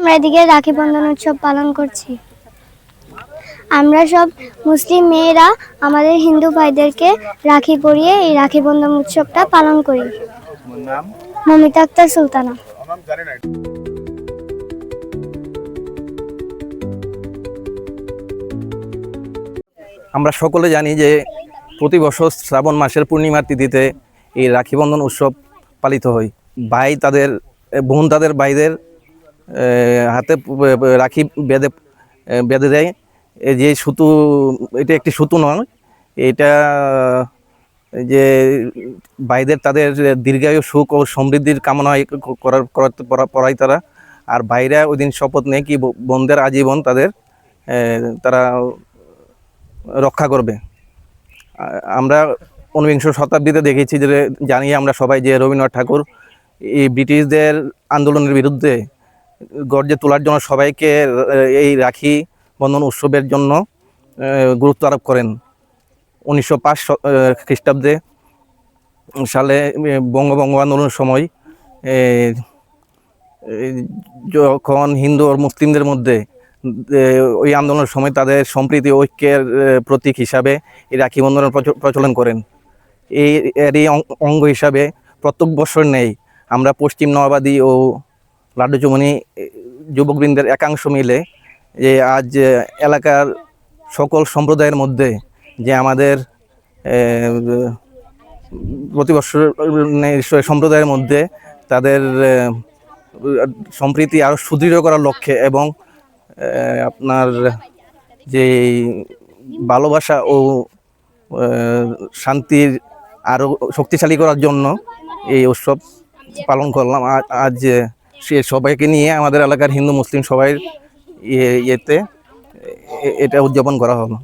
আমরা এদিকে রাখি বন্ধন উৎসব পালন করছি। আমরা সব মুসলিম মেয়েরা আমাদের হিন্দু ভাইদেরকে রাখি পরিয়ে এই রাখি বন্ধন উৎসবটা পালন করি। মমিতা আক্তার সুলতানা। আমরা সকলে জানি যে প্রতি বছর শ্রাবণ মাসের পূর্ণিমার তিথিতে এই রাখি বন্ধন উৎসব পালিত হয়। ভাই তাদের বোন তাদের ভাইদের হাতে রাখি বেঁধে দেয়। এই যে সুতো, এটা একটি সুতো নয়, এটা যে ভাইদের তাদের দীর্ঘায়ু সুখ ও সমৃদ্ধির কামনায় পড়ায় তারা। আর ভাইরা ওই দিন শপথ নেয় কি বোনদের আজীবন তারা রক্ষা করবে। আমরা 19শ শতাব্দীতে দেখেছি যে, জানি আমরা সবাই যে রবীন্দ্রনাথ ঠাকুর এই ব্রিটিশদের আন্দোলনের বিরুদ্ধে গর্জে তোলার জন্য সবাইকে এই রাখি বন্ধন উৎসবের জন্য গুরুত্ব আরোপ করেন। 1905 খ্রিস্টাব্দে সালে বঙ্গভঙ্গ আন্দোলনের সময় যখন হিন্দু ও মুসলিমদের মধ্যে ওই আন্দোলনের সময় তাদের সম্প্রীতি ঐক্যের প্রতীক হিসাবে এই রাখি বন্ধনের প্রচলন করেন। এরই অঙ্গ হিসাবে প্রত্যেক বছর নেই আমরা পশ্চিম নওয়াবাদী ও লাড্ডু চুমনি যুবকবৃন্দের একাংশ মিলে যে আজ এলাকার সকল সম্প্রদায়ের মধ্যে যে আমাদের প্রতি বছর সম্প্রদায়ের মধ্যে তাদের সম্প্রীতি আরও সুদৃঢ় করার লক্ষ্যে এবং আপনার যে ভালোবাসা ও শান্তির আরও শক্তিশালী করার জন্য এই উৎসব পালন করলাম। আজ সে সবাইকে নিয়ে আমাদের এলাকার হিন্দু মুসলিম সবাই এটা উদযাপন করা হলো।